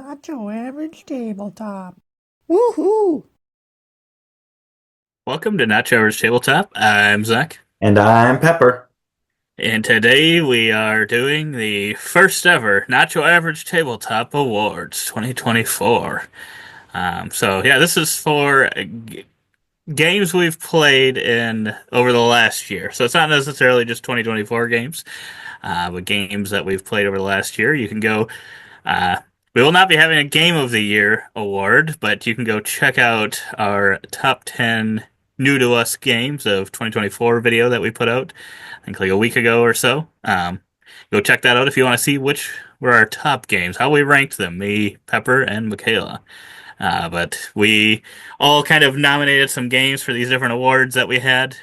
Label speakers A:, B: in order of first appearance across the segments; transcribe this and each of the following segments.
A: Nacho Average Tabletop. Woohoo!
B: Welcome to Nacho Average Tabletop. I'm Zach,
C: And I'm Pepper.
B: and today we are doing the first ever Nacho Average Tabletop Awards 2024. This is for games we've played in over the last year. So it's not necessarily just 2024 games, but games that we've played over the last year. You can go. Uh, we will not be having a Game of the Year award, but you can go check out our top 10 new to us games of 2024 video that we put out, I think like a week ago or so. Go check that out if you want to see which were our top games, how we ranked them, me, Pepper, and Michaela. But we all kind of nominated some games for these different awards that we had.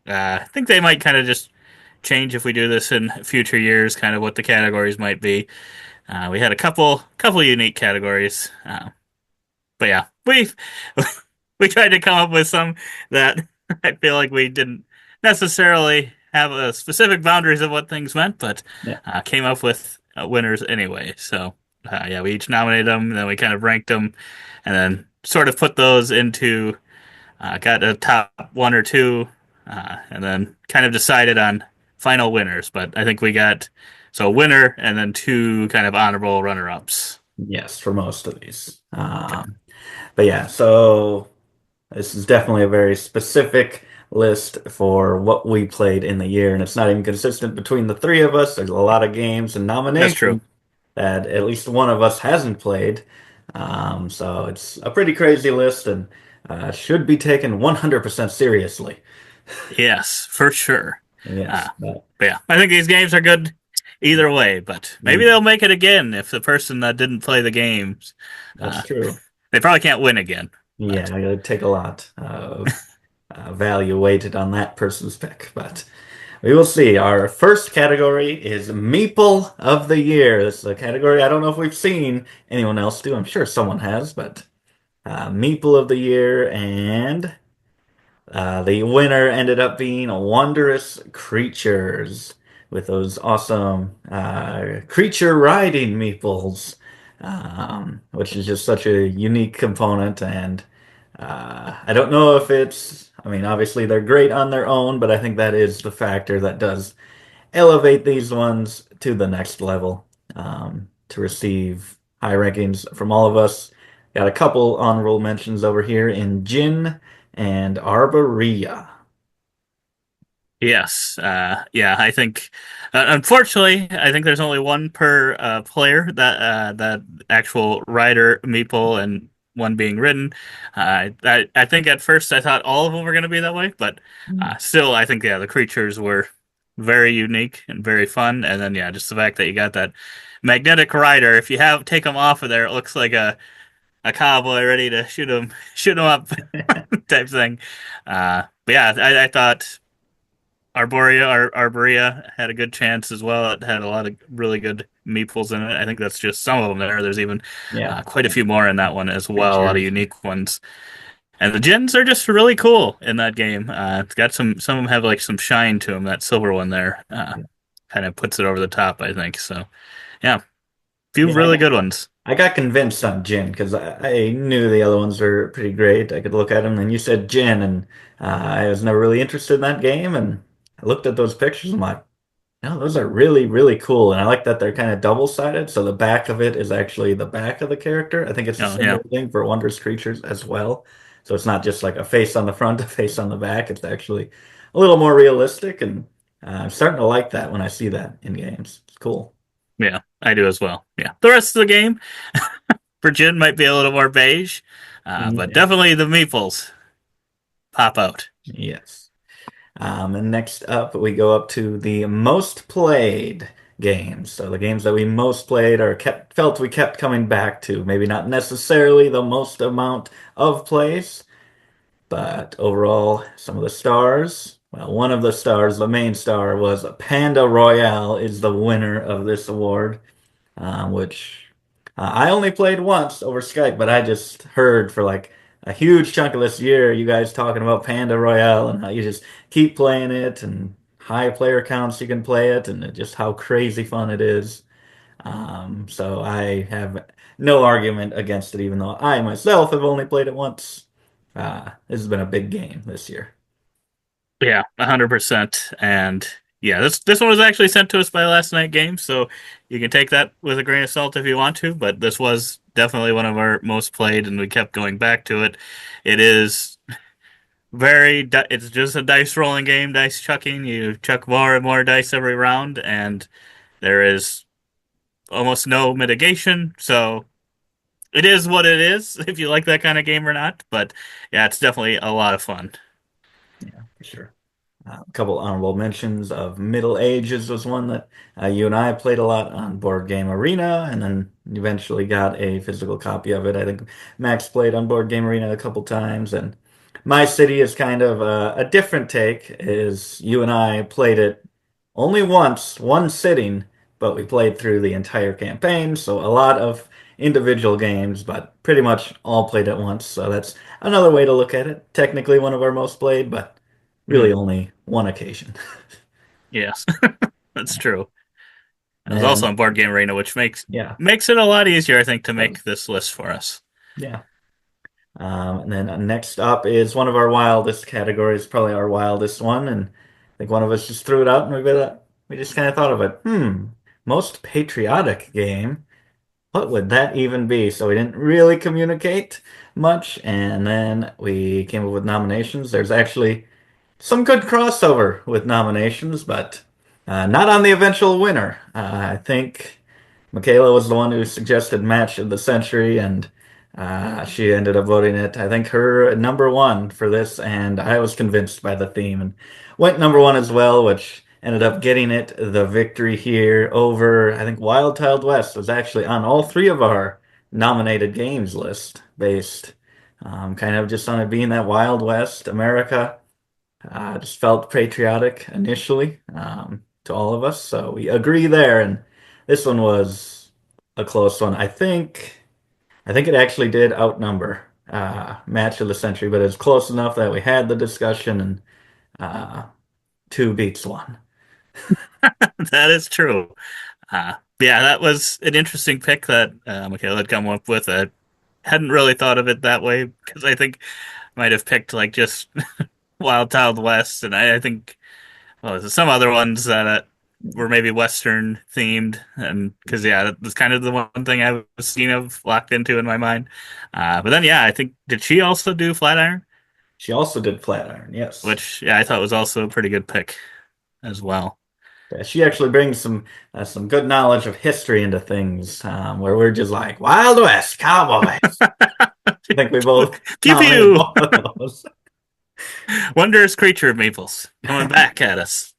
B: I think they might kind of just change if we do this in future years, kind of what the categories might be. We had a couple unique categories, but yeah, we we tried to come up with some that I feel like we didn't necessarily have a specific boundaries of what things meant, but
C: Yeah.
B: came up with winners anyway. So yeah, we each nominated them, and then we kind of ranked them, and then sort of put those into got a top one or two, and then kind of decided on final winners. But I think we got so a winner and then two kind of honorable runner-ups.
C: Yes, for most of these.
B: Okay.
C: But yeah, so this is definitely a very specific list for what we played in the year, and it's not even consistent between the three of us. There's a lot of games and
B: That's true.
C: nominations that at least one of us hasn't played. So it's a pretty crazy list and should be taken 100% seriously.
B: Yes, for sure. Uh,
C: Yes, but
B: but yeah, I think these games are good either way. But maybe they'll make it again if the person that didn't play the games,
C: that's
B: uh,
C: true.
B: they probably can't win again. But
C: Yeah, I gotta take a lot of value weighted on that person's pick, but we will see. Our first category is Meeple of the Year. This is a category I don't know if we've seen anyone else do. I'm sure someone has, but Meeple of the Year, and the winner ended up being Wondrous Creatures with those awesome creature riding meeples, which is just such a unique component. And I don't know if I mean, obviously they're great on their own, but I think that is the factor that does elevate these ones to the next level to receive high rankings from all of us. Got a couple honorable mentions over here in Jin and Arborea.
B: yes, yeah, I think unfortunately, I think there's only one per player that actual rider meeple and one being ridden. I think at first I thought all of them were going to be that way, but still, I think yeah, the creatures were very unique and very fun. And then yeah, just the fact that you got that magnetic rider. If you have take them off of there, it looks like a cowboy ready to shoot him up type thing. But yeah, I thought. Arborea had a good chance as well. It had a lot of really good meeples in it. I think that's just some of them there. There's even
C: Yeah,
B: quite a few more in that one as well. A lot of
C: creatures.
B: unique ones. And the gens are just really cool in that game. It's got some of them have like some shine to them. That silver one there kind of puts it over the top, I think. So yeah, few
C: Yeah,
B: really good ones.
C: I got convinced on Jin because I knew the other ones were pretty great. I could look at them, and you said Jin, and I was never really interested in that game. And I looked at those pictures, and I'm like, no, those are really, really cool. And I like that they're kind of double-sided. So the back of it is actually the back of the character. I think it's a
B: Oh yeah,
C: similar thing for Wondrous Creatures as well. So it's not just like a face on the front, a face on the back. It's actually a little more realistic. And I'm starting to like that when I see that in games. It's cool.
B: yeah, I do as well. Yeah, the rest of the game for Jin might be a little more beige, but
C: Yeah.
B: definitely the meeples pop out.
C: Yes. And next up, we go up to the most played games. So the games that we most played or felt we kept coming back to. Maybe not necessarily the most amount of plays, but overall, some of the stars. Well, one of the stars, the main star, was Panda Royale is the winner of this award, which I only played once over Skype, but I just heard for like a huge chunk of this year, you guys talking about Panda Royale and how you just keep playing it and high player counts you can play it and just how crazy fun it is. So I have no argument against it, even though I myself have only played it once. This has been a big game this year.
B: Yeah, 100%. And yeah, this one was actually sent to us by Last Night Games, so you can take that with a grain of salt if you want to. But this was definitely one of our most played, and we kept going back to it. It is it's just a dice rolling game, dice chucking. You chuck more and more dice every round, and there is almost no mitigation. So it is what it is, if you like that kind of game or not. But yeah, it's definitely a lot of fun.
C: Yeah, for sure. A couple honorable mentions of Middle Ages was one that you and I played a lot on Board Game Arena, and then eventually got a physical copy of it. I think Max played on Board Game Arena a couple times, and My City is kind of a different take. Is you and I played it only once, one sitting, but we played through the entire campaign, so a lot of individual games, but pretty much all played at once. So that's another way to look at it. Technically one of our most played, but really
B: Mhm.
C: only one occasion.
B: Yes, that's true. It was also
C: And
B: on Board Game Arena, which
C: yeah,
B: makes it a lot easier, I think, to
C: so,
B: make this list for us.
C: yeah. And then next up is one of our wildest categories, probably our wildest one, and I think one of us just threw it out, and we just kind of thought of it. Most patriotic game. What would that even be? So we didn't really communicate much, and then we came up with nominations. There's actually some good crossover with nominations, but not on the eventual winner. I think Michaela was the one who suggested Match of the Century, and she ended up voting it, I think, her number one for this, and I was convinced by the theme and went number one as well, which ended up getting it the victory here over, I think, Wild Child West was actually on all three of our nominated games list, based kind of just on it being that Wild West America. Just felt patriotic initially to all of us, so we agree there. And this one was a close one. I think it actually did outnumber Match of the Century, but it's close enough that we had the discussion, and uh, two beats one.
B: That is true. Yeah, that was an interesting pick that Michaela had come up with. I hadn't really thought of it that way because I think I might have picked like just Wild Child West, and I think well, there's some other ones that were maybe Western themed, and because yeah, that was kind of the one thing I was seen of locked into in my mind. But then yeah, I think did she also do Flatiron,
C: She also did Flatiron, yes.
B: which yeah, I thought was also a pretty good pick as well.
C: Yeah, she actually brings some good knowledge of history into things, where we're just like Wild West Cowboys. I think we both
B: Pew
C: nominated
B: pew!
C: both of those.
B: Wondrous creature of Maples coming back at us.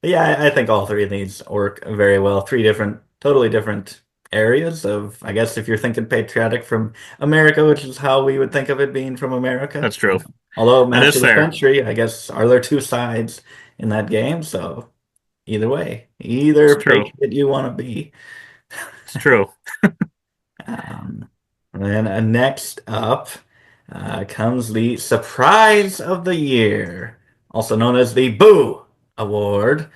C: Yeah, I think all three of these work very well. Three different, totally different areas of, I guess, if you're thinking patriotic from America, which is how we would think of it being from America.
B: That's true.
C: Although
B: That
C: match
B: is
C: of the
B: fair.
C: century, I guess, are there two sides in that game? So either way,
B: It's
C: either
B: true.
C: patriot you want to be.
B: It's true.
C: And then next up comes the surprise of the year, also known as the Boo Award.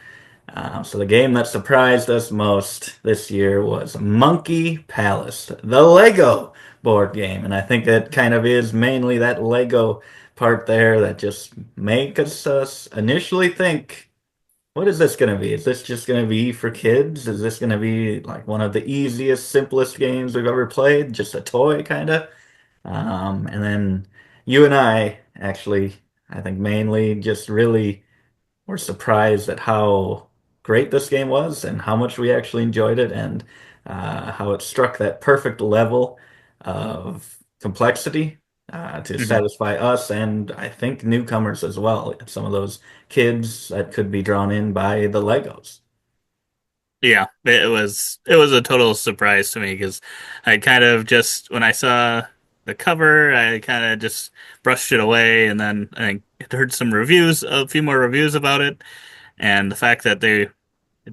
C: So the game that surprised us most this year was Monkey Palace, the Lego board game, and I think it kind of is mainly that Lego part there that just makes us initially think, what is this going to be? Is this just going to be for kids? Is this going to be like one of the easiest, simplest games we've ever played? Just a toy, kind of? And then you and I actually, I think mainly just really were surprised at how great this game was and how much we actually enjoyed it, and how it struck that perfect level of complexity to
B: Mhm.
C: satisfy us and I think newcomers as well. Some of those kids that could be drawn in by the Legos.
B: Yeah, it was a total surprise to me because I kind of just when I saw the cover, I kind of just brushed it away, and then I heard some reviews, a few more reviews about it, and the fact that it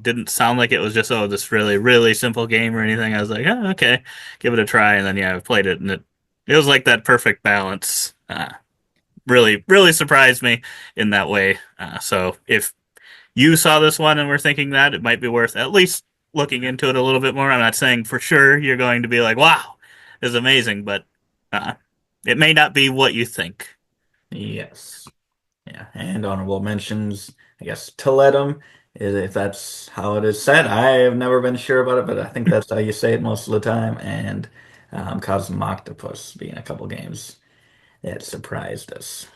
B: didn't sound like it was just this really really simple game or anything. I was like, oh, okay, give it a try, and then yeah, I played it, and it was like that perfect balance. Really really surprised me in that way. So if you saw this one and were thinking that it might be worth at least looking into it a little bit more. I'm not saying for sure you're going to be like, wow, this is amazing, but uh, it may not be what you think.
C: Yes. Yeah, and honorable mentions, I guess Toledo, if that's how it is said. I have never been sure about it, but I think that's how you say it most of the time. And Cosmoctopus being a couple games that surprised us.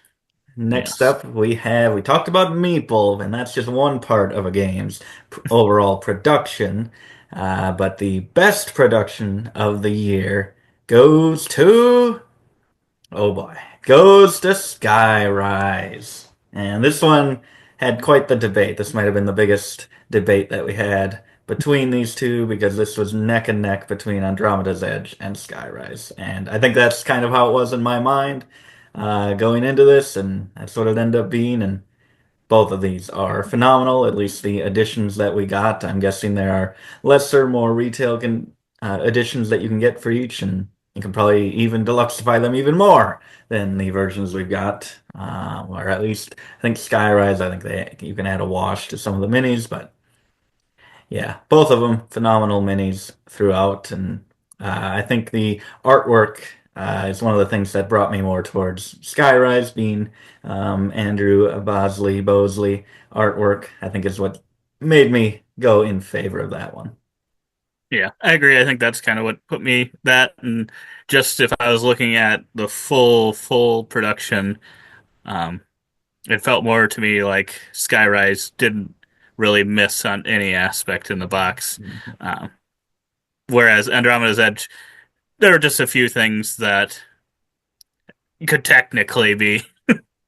C: Next
B: Yes.
C: up, we talked about Meeple, and that's just one part of a game's overall production. But the best production of the year goes to, oh boy, goes to Skyrise. And this one had quite the debate. This might have been the biggest debate that we had between these two because this was neck and neck between Andromeda's Edge and Skyrise. And I think that's kind of how it was in my mind going into this, and that's what it ended up being. And both of these are phenomenal, at least the editions that we got. I'm guessing there are lesser, more editions that you can get for each, and you can probably even deluxify them even more than the versions we've got. Or at least, I think Skyrise, I think you can add a wash to some of the minis, but yeah, both of them phenomenal minis throughout, and I think the artwork is one of the things that brought me more towards Skyrise, being Andrew Bosley artwork. I think is what made me go in favor of that one.
B: Yeah, I agree. I think that's kind of what put me that. And just if I was looking at the full production, um, it felt more to me like Skyrise didn't really miss on any aspect in the box. Um, Whereas Andromeda's Edge, there were just a few things that could technically be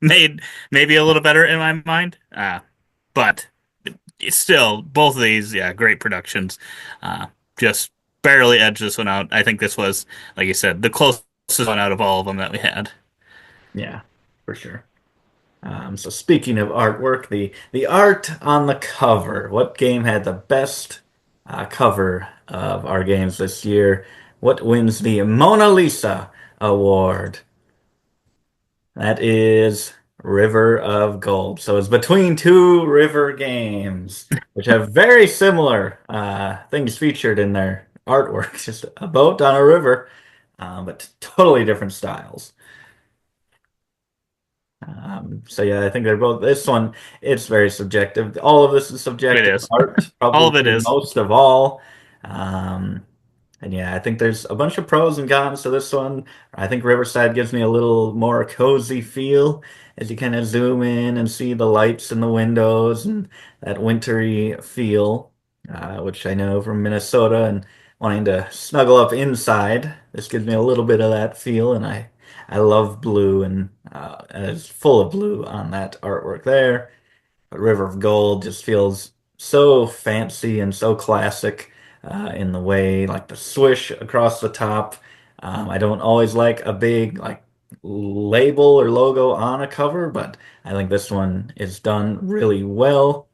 B: made maybe a little better in my mind. But it's still, both of these, yeah, great productions. Just barely edged this one out. I think this was, like you said, the closest one out of all of them that we had.
C: Yeah, for sure. So speaking of artwork, the art on the cover. What game had the best cover of our games this year? What wins the Mona Lisa Award? That is River of Gold. So it's between two river games, which have very similar things featured in their artwork. Just a boat on a river, but totally different styles. So yeah, I think they're both. This one, it's very subjective. All of this is
B: It
C: subjective.
B: is.
C: Art,
B: All of it
C: probably
B: is.
C: most of all. Um, and yeah, I think there's a bunch of pros and cons to this one. I think Riverside gives me a little more cozy feel as you kind of zoom in and see the lights in the windows and that wintry feel, which I know from Minnesota and wanting to snuggle up inside. This gives me a little bit of that feel, and I love blue, and it's full of blue on that artwork there. But River of Gold just feels so fancy and so classic in the way, like the swish across the top. I don't always like a big like label or logo on a cover, but I think this one is done really well.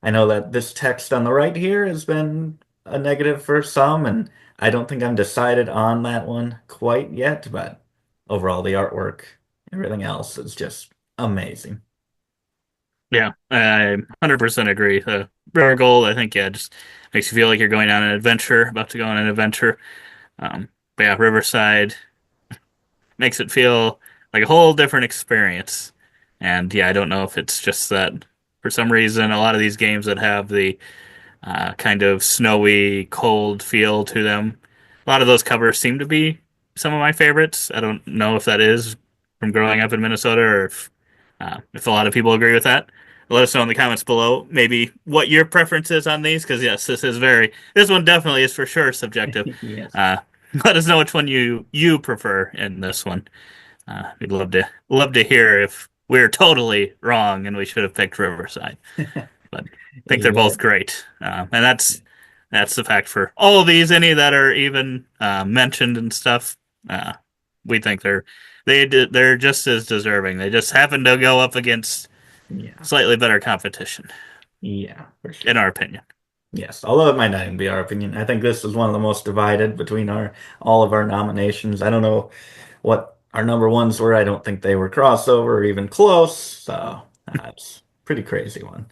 C: I know that this text on the right here has been a negative for some, and I don't think I'm decided on that one quite yet, but overall, the artwork, everything else is just amazing.
B: Yeah, I 100% agree. Rare Gold, I think, yeah, just makes you feel like you're going on an adventure, about to go on an adventure. But yeah, Riverside makes it feel like a whole different experience. And yeah, I don't know if it's just that for some reason, a lot of these games that have the kind of snowy, cold feel to them. A lot of those covers seem to be some of my favorites. I don't know if that is from growing up in Minnesota or if a lot of people agree with that. Let us know in the comments below maybe what your preference is on these, because yes, this one definitely is for sure subjective.
C: Yes.
B: Uh, Let us know which one you prefer in this one. We'd love to hear if we're totally wrong and we should have picked Riverside, but I think they're
C: Yeah.
B: both great, and that's the fact for all of these. Any that are even mentioned and stuff, uh, we think they're just as deserving. They just happen to go up against
C: Yeah.
B: slightly better competition,
C: Yeah, for
B: in
C: sure.
B: our opinion.
C: Yes, although it might not even be our opinion. I think this is one of the most divided between our all of our nominations. I don't know what our number ones were. I don't think they were crossover or even close. So it's a pretty crazy one.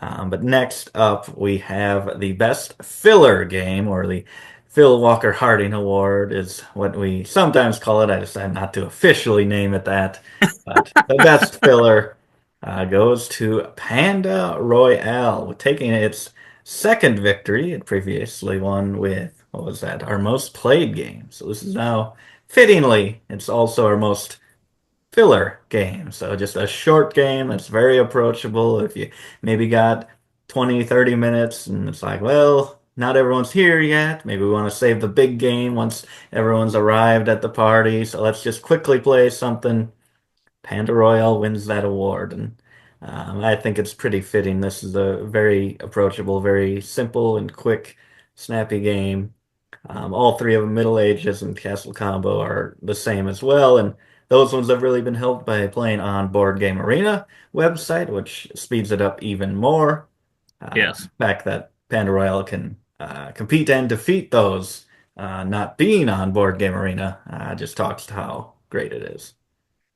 C: But next up, we have the best filler game, or the Phil Walker Harding Award, is what we sometimes call it. I decided not to officially name it that. But the best filler goes to Panda Royale, taking its second victory. It previously won with, what was that, our most played game. So this is now, fittingly, it's also our most filler game. So just a short game that's very approachable. If you maybe got 20, 30 minutes and it's like, well, not everyone's here yet. Maybe we want to save the big game once everyone's arrived at the party. So let's just quickly play something. Panda Royale wins that award. And I think it's pretty fitting. This is a very approachable, very simple and quick, snappy game. All three of them, Middle Ages and Castle Combo, are the same as well, and those ones have really been helped by playing on Board Game Arena website, which speeds it up even more.
B: Yes.
C: The fact that Panda Royale can compete and defeat those not being on Board Game Arena just talks to how great it is.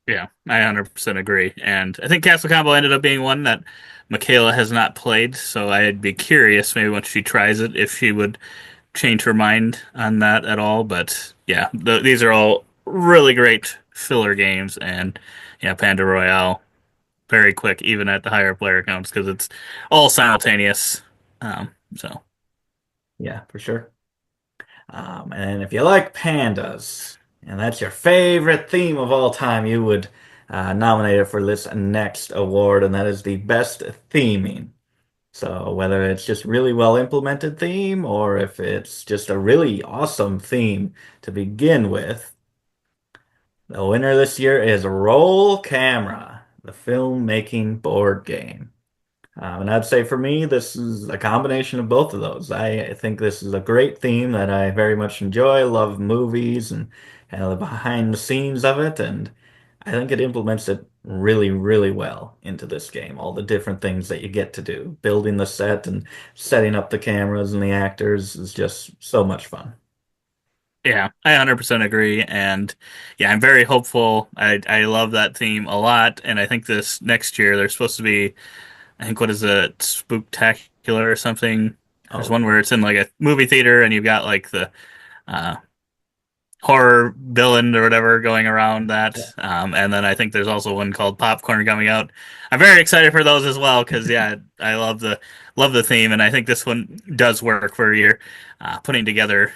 B: Yeah, I 100% agree. And I think Castle Combo ended up being one that Michaela has not played, so I'd be curious maybe once she tries it if she would change her mind on that at all. But yeah, these are all really great filler games, and yeah, Panda Royale very quick even at the higher player counts because it's all simultaneous. So
C: Yeah, for sure. And if you like pandas, and that's your favorite theme of all time, you would nominate it for this next award, and that is the best theming. So whether it's just really well implemented theme, or if it's just a really awesome theme to begin with, the winner this year is Roll Camera, the filmmaking board game. And I'd say for me, this is a combination of both of those. I think this is a great theme that I very much enjoy. Love movies and kind of the behind the scenes of it, and I think it implements it really, really well into this game. All the different things that you get to do, building the set and setting up the cameras and the actors is just so much fun.
B: yeah, I 100% agree. And yeah, I'm very hopeful. I love that theme a lot. And I think this next year there's supposed to be, I think, what is it, Spooktacular or something? There's
C: Oh,
B: one where it's in like a movie theater and you've got like the uh, horror villain or whatever going around
C: yeah.
B: that. And then I think there's also one called Popcorn coming out. I'm very excited for those as well because yeah, I love the theme, and I think this one does work for your putting together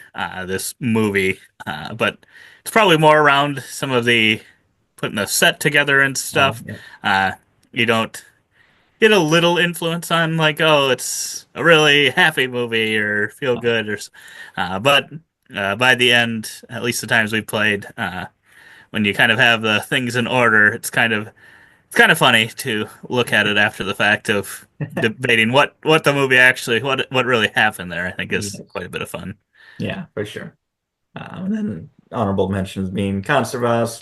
B: this movie. But it's probably more around some of the putting the set together and
C: Oh,
B: stuff.
C: yeah.
B: Uh, you don't get a little influence on like, oh, it's a really happy movie or feel
C: Oh,
B: good but by the end, at least the times we played, when you kind of have the things in order, it's kind of funny to look at it after the fact of debating what the movie actually what really happened there. I think is
C: yes.
B: quite a bit of fun.
C: Yeah, for sure. And then honorable mentions being conservas,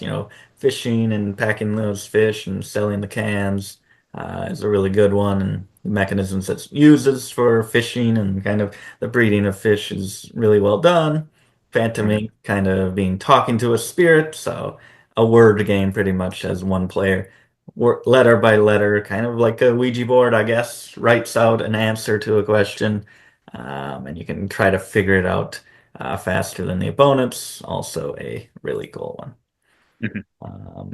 C: fishing and packing those fish and selling the cans is a really good one. And the mechanisms it uses for fishing and kind of the breeding of fish is really well done. Phantom
B: Mhm.
C: Ink kind of being talking to a spirit, so a word game pretty much as one player, letter by letter, kind of like a Ouija board, I guess, writes out an answer to a question, and you can try to figure it out faster than the opponents. Also a really cool one.
B: Mhm.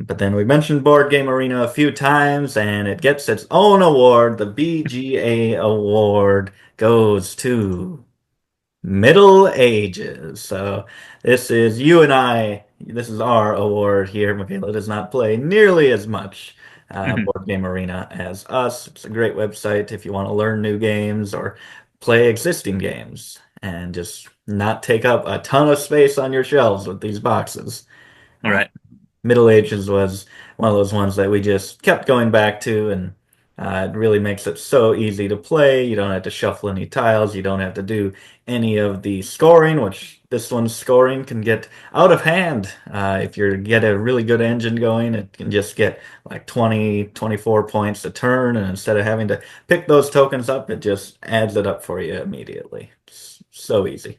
C: But then we mentioned Board Game Arena a few times, and it gets its own award. The BGA award goes to Middle Ages. So this is you and I. This is our award here. Michaela does not play nearly as much
B: Mhm.
C: Board Game Arena as us. It's a great website if you want to learn new games or play existing games and just not take up a ton of space on your shelves with these boxes.
B: All
C: Uh,
B: right.
C: Middle Ages was one of those ones that we just kept going back to, and it really makes it so easy to play. You don't have to shuffle any tiles. You don't have to do any of the scoring, which this one's scoring can get out of hand. If you get a really good engine going, it can just get like 20, 24 points a turn, and instead of having to pick those tokens up, it just adds it up for you immediately. It's so easy.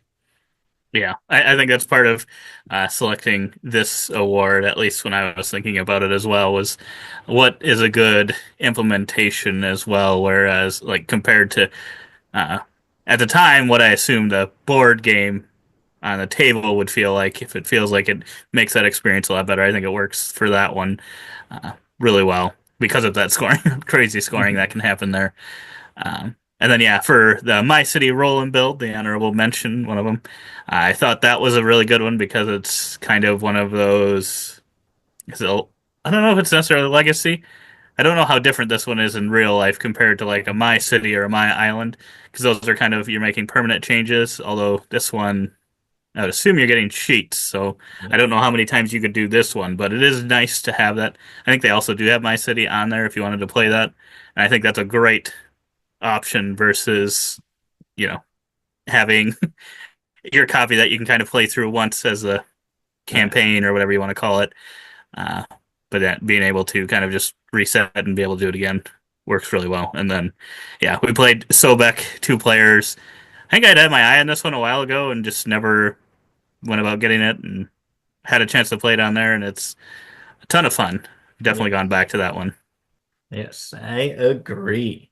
B: Yeah, I think that's part of selecting this award, at least when I was thinking about it as well, was what is a good implementation as well. Whereas, like, compared to uh, at the time, what I assumed a board game on the table would feel like, if it feels like it makes that experience a lot better, I think it works for that one really well because of that scoring, crazy scoring that can happen there. And then, yeah, for the My City Roll and Build, the honorable mention, one of them, I thought that was a really good one because it's kind of one of those. So, I don't know if it's necessarily legacy. I don't know how different this one is in real life compared to like a My City or a My Island, because those are kind of you're making permanent changes. Although this one, I would assume you're getting sheets, so I don't know how many times you could do this one, but it is nice to have that. I think they also do have My City on there if you wanted to play that, and I think that's a great option versus you know having your copy that you can kind of play through once as a
C: Yeah.
B: campaign or whatever you want to call it. Uh, but that being able to kind of just reset and be able to do it again works really well. And then, yeah, we played Sobek, two players. I think I'd had my eye on this one a while ago and just never went about getting it and had a chance to play it on there, and it's a ton of fun.
C: Yeah.
B: Definitely gone back to that one.
C: Yes, I agree.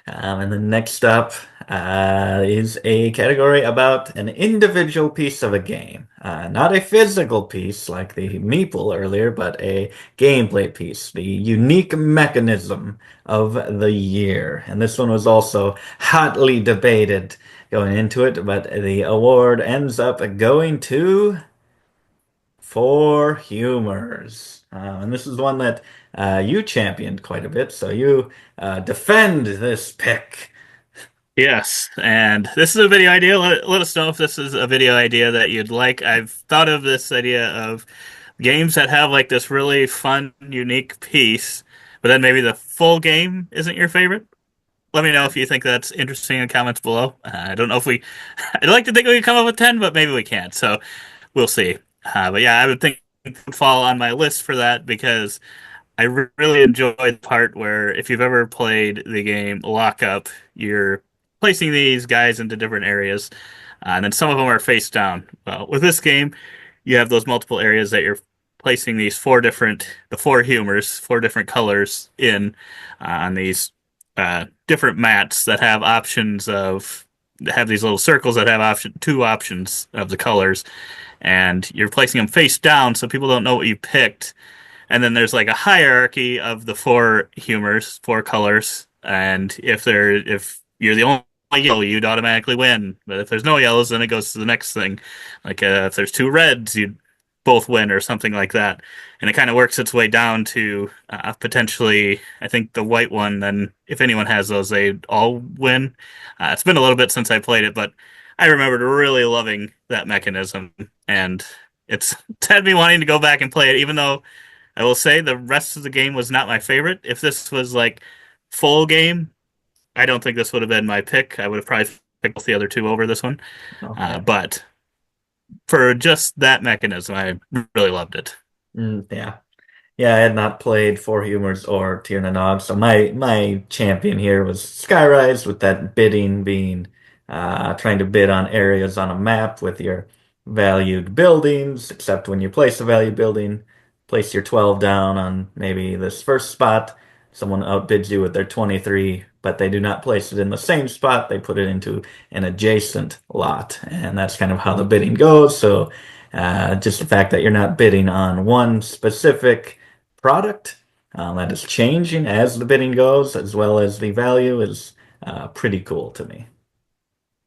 C: And then next up is a category about an individual piece of a game. Not a physical piece like the Meeple earlier, but a gameplay piece, the unique mechanism of the year. And this one was also hotly debated going into it, but the award ends up going to For Humors. And this is one that you championed quite a bit, so you defend this pick.
B: Yes, and this is a video idea. Let us know if this is a video idea that you'd like. I've thought of this idea of games that have like this really fun, unique piece, but then maybe the full game isn't your favorite. Let me know if you think that's interesting in comments below. I don't know if we, I'd like to think we could come up with 10, but maybe we can't. So we'll see. But yeah, I would think it would fall on my list for that because I really enjoy the part where if you've ever played the game Lock Up, you're placing these guys into different areas, and then some of them are face down. Well, with this game, you have those multiple areas that you're placing the four humors, four different colors in on these different mats that have options of have these little circles that have two options of the colors, and you're placing them face down so people don't know what you picked, and then there's like a hierarchy of the four humors, four colors, and if you're the only yellow, you'd automatically win. But if there's no yellows, then it goes to the next thing. Like if there's two reds, you'd both win or something like that. And it kind of works its way down to potentially, I think the white one. Then if anyone has those, they all win. It's been a little bit since I played it, but I remembered really loving that mechanism, and it's had me wanting to go back and play it, even though I will say the rest of the game was not my favorite. If this was like full game, I don't think this would have been my pick. I would have probably picked the other two over this one.
C: Okay.
B: But for just that mechanism, I really loved it.
C: Yeah. Yeah, I had not played Four Humors or Tir na Nog, so my champion here was Skyrise with that bidding being trying to bid on areas on a map with your valued buildings, except when you place a valued building, place your 12 down on maybe this first spot, someone outbids you with their 23, but they do not place it in the same spot, they put it into an adjacent lot. And that's kind of how the bidding goes. So just the fact that you're not bidding on one specific product that is changing as the bidding goes, as well as the value, is pretty cool to me.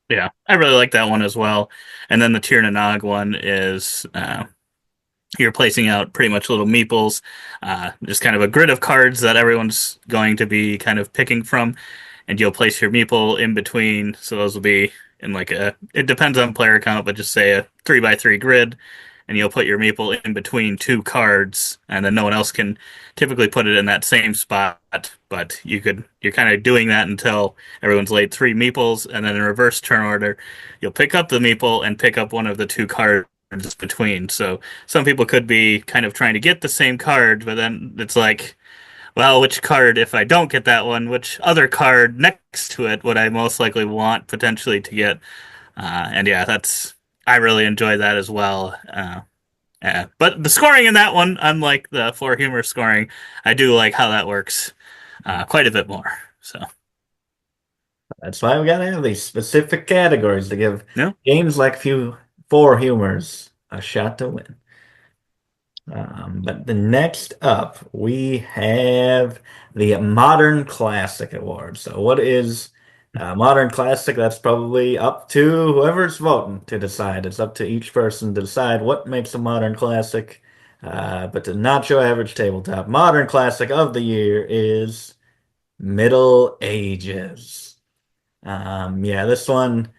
B: Yeah, I really like that one as well. And then the Tir na Nog one is you're placing out pretty much little meeples, just kind of a grid of cards that everyone's going to be kind of picking from, and you'll place your meeple in between. So those will be in like it depends on player count, but just say a 3 by 3 grid, and you'll put your meeple in between two cards, and then no one else can typically put it in that same spot. But you're kind of doing that until everyone's laid three meeples, and then in reverse turn order, you'll pick up the meeple and pick up one of the two cards between. So some people could be kind of trying to get the same card, but then it's like, well, which card, if I don't get that one, which other card next to it would I most likely want potentially to get? And yeah, that's I really enjoy that as well. Yeah. But the scoring in that one, unlike the for humor scoring, I do like how that works quite a bit more. So,
C: That's why we gotta have these specific categories to give
B: no,
C: games like Few Four Humors a shot to win. But the next up, we have the Modern Classic Award. So, what is Modern Classic? That's probably up to whoever's voting to decide. It's up to each person to decide what makes a modern classic. But the Nacho Average Tabletop Modern Classic of the year is Middle Ages. Yeah, this one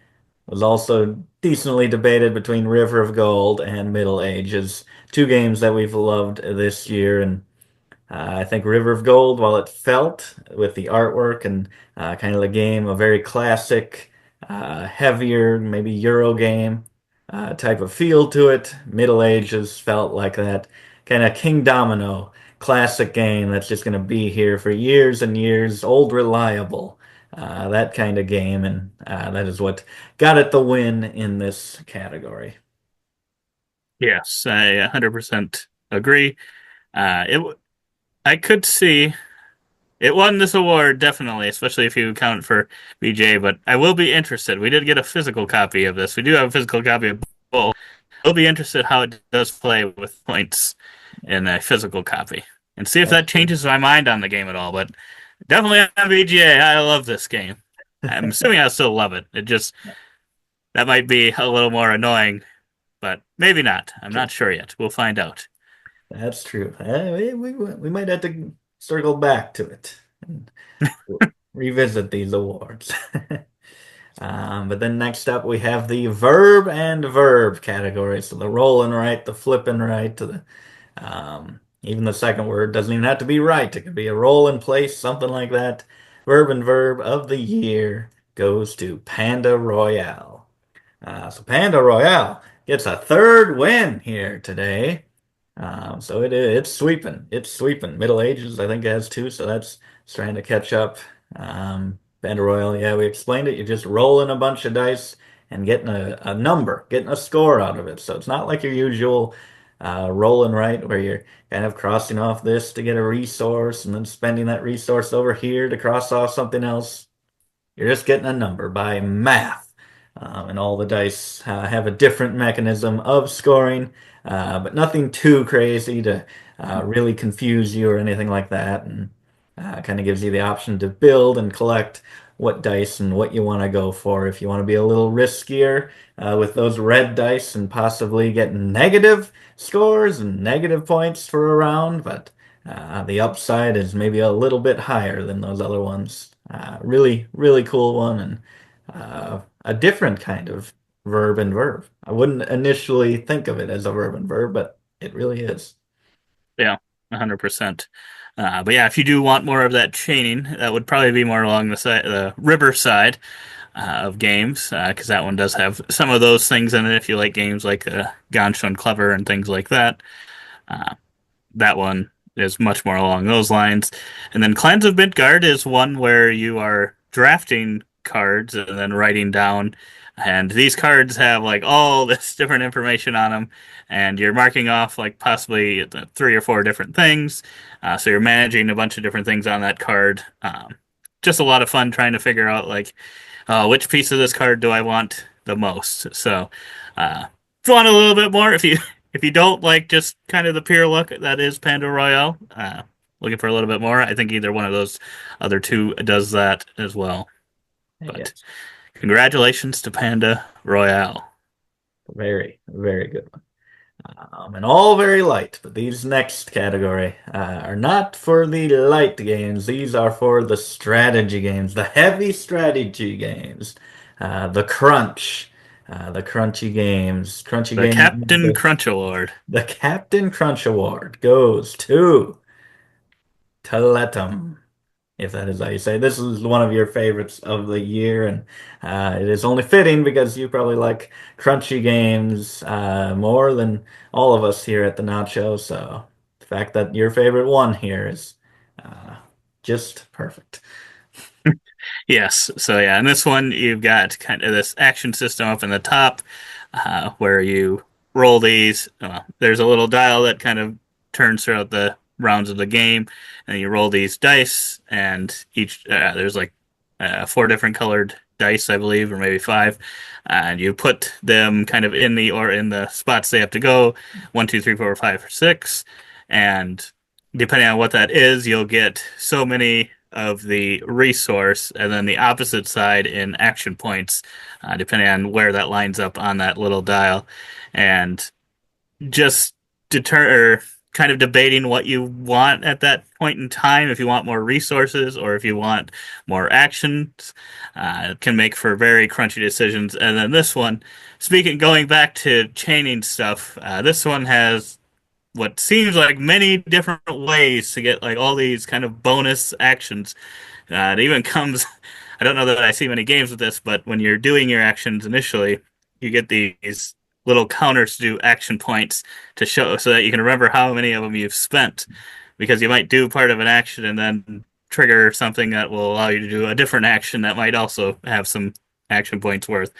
C: was also decently debated between River of Gold and Middle Ages, two games that we've loved this year. And I think River of Gold, while it felt with the artwork and kind of the game, a very classic, heavier, maybe Euro game type of feel to it, Middle Ages felt like that kind of King Domino classic game that's just going to be here for years and years, old reliable. That kind of game, and that is what got it the win in this category.
B: yes, I 100% agree. I could see it won this award definitely, especially if you count for BJ. But I will be interested. We did get a physical copy of this. We do have a physical copy of both. I'll be interested how it does play with points in a physical copy, and see if
C: That's
B: that
C: true.
B: changes my mind on the game at all. But definitely on VGA, I love this game. I'm assuming I still love it. It just that might be a little more annoying, but maybe not. I'm not sure yet. We'll find out.
C: That's true. We might have to circle back to it and revisit these awards. But then next up, we have the verb and verb category. So the rolling right, the flipping right, to the even the second word doesn't even have to be right. It could be a roll in place, something like that. Verb and verb of the year goes to Panda Royale. So Panda Royale gets a third win here today. So it's sweeping. It's sweeping. Middle Ages, I think, it has two, so that's it's trying to catch up. Battle Royale, yeah, we explained it. You're just rolling a bunch of dice and getting a number, getting a score out of it. So it's not like your usual rolling right where you're kind of crossing off this to get a resource and then spending that resource over here to cross off something else. You're just getting a number by math. And all the dice have a different mechanism of scoring, but nothing too crazy to really confuse you or anything like that. And kind of gives you the option to build and collect what dice and what you want to go for. If you want to be a little riskier with those red dice and possibly get negative scores and negative points for a round, but the upside is maybe a little bit higher than those other ones. Really, really cool one and a different kind of verb and verb. I wouldn't initially think of it as a verb and verb, but it really is.
B: Yeah, 100%. But yeah, if you do want more of that chaining, that would probably be more along the river side of games, because that one does have some of those things in it. If you like games like Gone Schon Clever and things like that, uh, that one is much more along those lines. And then Clans of Midgard is one where you are drafting cards and then writing down. And these cards have like all this different information on them, and you're marking off like possibly three or four different things. So you're managing a bunch of different things on that card. Just a lot of fun trying to figure out like which piece of this card do I want the most. So if you want a little bit more, if you don't like just kind of the pure look that is Panda Royale, looking for a little bit more, I think either one of those other two does that as well. But
C: Yes,
B: congratulations to Panda Royale.
C: very, very good one. And all very light, but these next category are not for the light games. These are for the strategy games, the heavy strategy games, the crunch, the crunchy games. Crunchy
B: The
C: games.
B: Captain Crunch Award.
C: The Captain Crunch Award goes to Teletum, if that is how you say it. This is one of your favorites of the year, and it is only fitting because you probably like crunchy games more than all of us here at the Nacho. So the fact that your favorite one here is uh, just perfect.
B: Yes. So yeah, in this one you've got kind of this action system up in the top. where you roll these. There's a little dial that kind of turns throughout the rounds of the game, and you roll these dice, and each there's like four different colored dice, I believe, or maybe five, and you put them kind of in the spots they have to go, one, two, three, four, five, or six, and depending on what that is, you'll get so many of the resource, and then the opposite side in action points, depending on where that lines up on that little dial, and just deter or kind of debating what you want at that point in time. If you want more resources or if you want more actions, can make for very crunchy decisions. And then this one, going back to chaining stuff, this one has what seems like many different ways to get like all these kind of bonus actions. It even comes, I don't know that I see many games with this, but when you're doing your actions initially, you get these little counters to do action points to show so that you can remember how many of them you've spent. Because you might do part of an action and then trigger something that will allow you to do a different action that might also have some action points worth.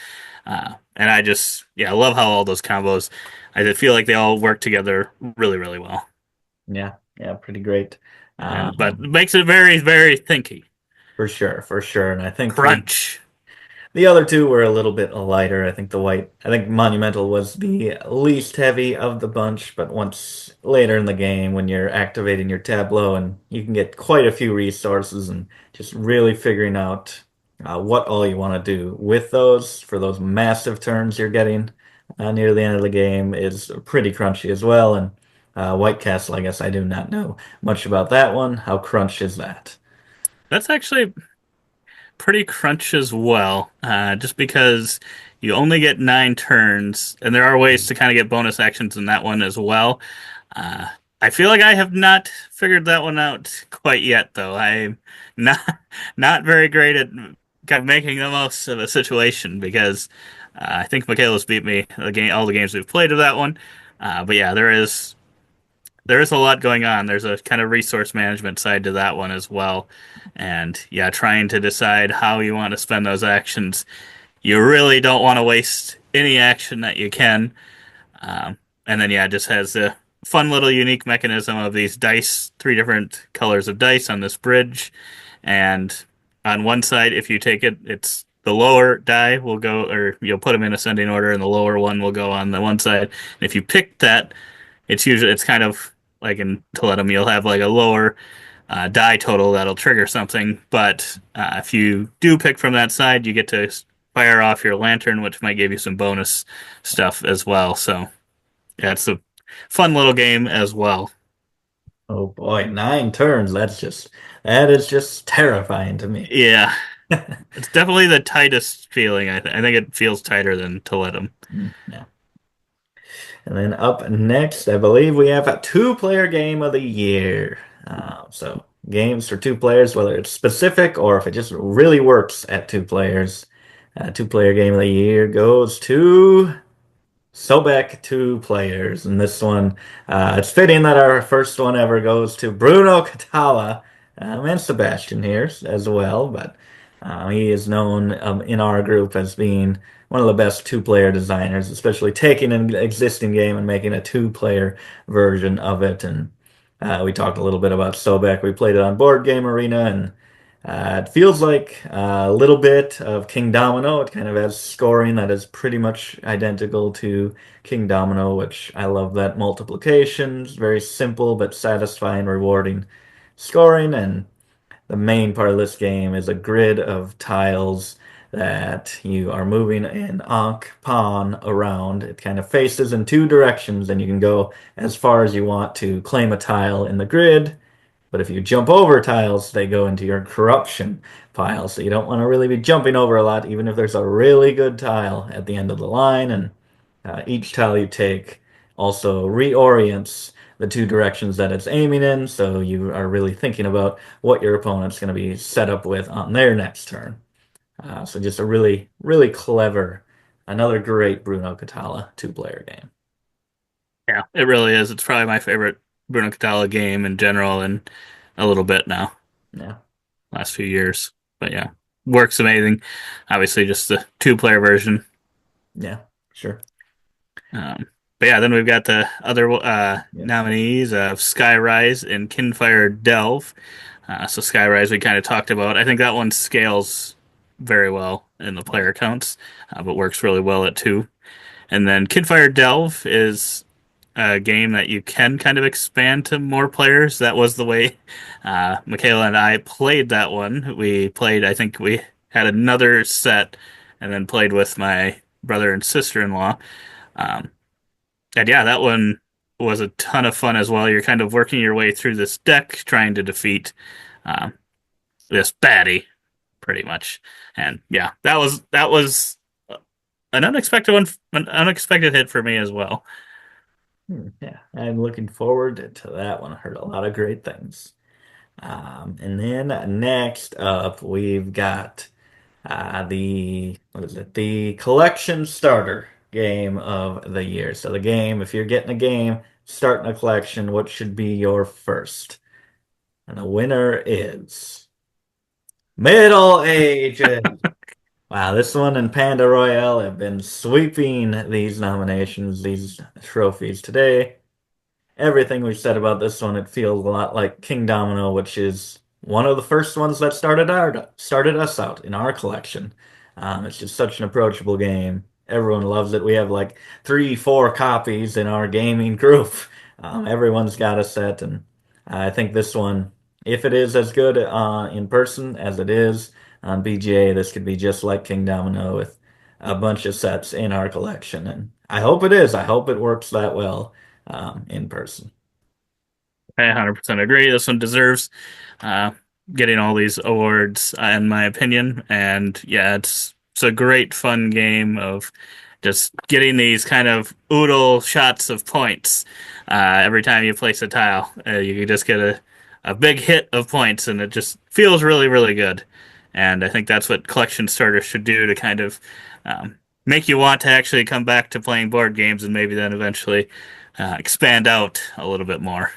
B: And I just, yeah, I love how all those combos, I feel like they all work together really, really well.
C: Yeah, yeah, pretty great.
B: And but it
C: Um,
B: makes it very, very thinky.
C: for sure, for sure. And I think
B: Crunch.
C: the other two were a little bit lighter. I think Monumental was the least heavy of the bunch, but once later in the game, when you're activating your tableau and you can get quite a few resources and just really figuring out what all you want to do with those for those massive turns you're getting near the end of the game is pretty crunchy as well. And White Castle, I guess I do not know much about that one. How crunch is that?
B: That's actually pretty crunch as well, just because you only get 9 turns, and there are ways to kind of get bonus actions in that one as well. Uh, I feel like I have not figured that one out quite yet, though. I'm not not very great at kind of making the most of a situation because I think Michaela's beat me all the games we've played of that one. But yeah, there is a lot going on. There's a kind of resource management side to that one as well. And yeah, trying to decide how you want to spend those actions. You really don't want to waste any action that you can. And then yeah, it just has the fun little unique mechanism of these dice, three different colors of dice on this bridge. And on one side, if you take it, it's the lower die will go, or you'll put them in ascending order, and the lower one will go on the one side. And if you pick that, it's kind of like in Toledo, you'll have like a lower die total that'll trigger something. But if you do pick from that side, you get to fire off your lantern, which might give you some bonus stuff as well. So yeah, it's a fun little game as well.
C: Oh boy, 9 turns. That is just terrifying to me.
B: Yeah, it's definitely the tightest feeling. I think it feels tighter than Toledo.
C: Yeah. And then up next, I believe we have a two-player game of the year. So games for two players, whether it's specific or if it just really works at two players. Two-player game of the year goes to Sobek, two players. And this one, it's fitting that our first one ever goes to Bruno Catala and Sebastian here as well. But he is known in our group as being one of the best two-player designers, especially taking an existing game and making a two-player version of it. And we talked a little bit about Sobek. We played it on BoardGameArena, and it feels like a little bit of King Domino. It kind of has scoring that is pretty much identical to King Domino, which I love that multiplication. It's very simple but satisfying, rewarding scoring. And the main part of this game is a grid of tiles that you are moving an Ankh pawn around. It kind of faces in two directions, and you can go as far as you want to claim a tile in the grid. But if you jump over tiles, they go into your corruption pile. So you don't want to really be jumping over a lot, even if there's a really good tile at the end of the line. And each tile you take also reorients the two directions that it's aiming in. So you are really thinking about what your opponent's going to be set up with on their next turn. So just a really, really clever, another great Bruno Catala two-player game.
B: Yeah, it really is. It's probably my favorite Bruno Catala game in general, and a little bit now,
C: Yeah,
B: last few years. But yeah, works amazing. Obviously, just the two-player version.
C: yeah, sure.
B: Um, but yeah, then we've got the other
C: Yes.
B: nominees of Skyrise and Kinfire Delve. So Skyrise we kind of talked about. I think that one scales very well in the player counts, but works really well at two. And then Kinfire Delve is a game that you can kind of expand to more players. That was the way Michaela and I played that one. We played, I think we had another set and then played with my brother and sister-in-law. Um, and yeah, that one was a ton of fun as well. You're kind of working your way through this deck, trying to defeat um, this baddie, pretty much. And yeah, that was an unexpected one, an unexpected hit for me as well.
C: Yeah, I'm looking forward to that one. I heard a lot of great things. And then next up, we've got the what is it? The collection starter game of the year. So the game, if you're getting a game, starting a collection, what should be your first? And the winner is Middle Ages. Wow, this one and Panda Royale have been sweeping these nominations, these trophies today. Everything we've said about this one, it feels a lot like King Domino, which is one of the first ones that started us out in our collection. It's just such an approachable game. Everyone loves it. We have like 3, 4 copies in our gaming group. Everyone's got a set, and I think this one, if it is as good in person as it is on BGA, this could be just like King Domino with a bunch of sets in our collection. And I hope it is. I hope it works that well in person.
B: I 100% agree. This one deserves uh, getting all these awards, in my opinion. And yeah, it's a great fun game of just getting these kind of oodle shots of points every time you place a tile. You just get a big hit of points, and it just feels really, really good. And I think that's what collection starters should do to kind of make you want to actually come back to playing board games and maybe then eventually expand out a little bit more.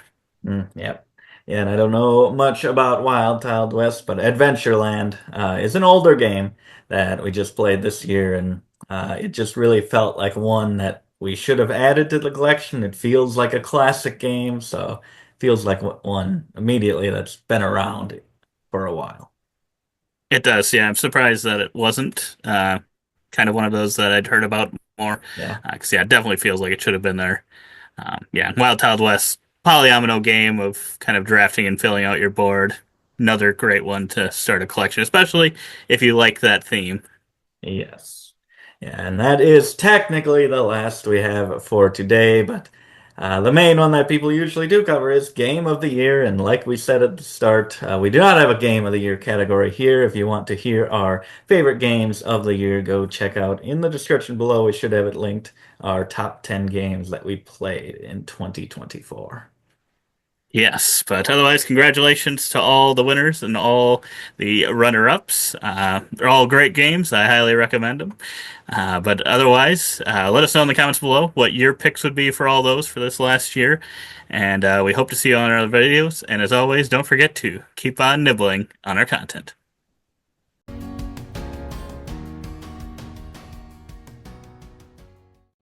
C: Yep. Yeah, and I don't know much about Wild Tiled West, but Adventureland is an older game that we just played this year, and it just really felt like one that we should have added to the collection. It feels like a classic game, so feels like one immediately that's been around for a while.
B: It does, yeah. I'm surprised that it wasn't kind of one of those that I'd heard about more.
C: Yeah.
B: Because, yeah, it definitely feels like it should have been there. Yeah, Wild Child West, polyomino game of kind of drafting and filling out your board. Another great one to start a collection, especially if you like that theme.
C: Yes. Yeah, and that is technically the last we have for today, but the main one that people usually do cover is Game of the Year, and like we said at the start, we do not have a Game of the Year category here. If you want to hear our favorite games of the year, go check out in the description below. We should have it linked, our top 10 games that we played in 2024.
B: Yes, but otherwise, congratulations to all the winners and all the runner-ups. They're all great games. I highly recommend them. But otherwise, let us know in the comments below what your picks would be for all those for this last year. And we hope to see you on our other videos. And as always, don't forget to keep on nibbling on our content.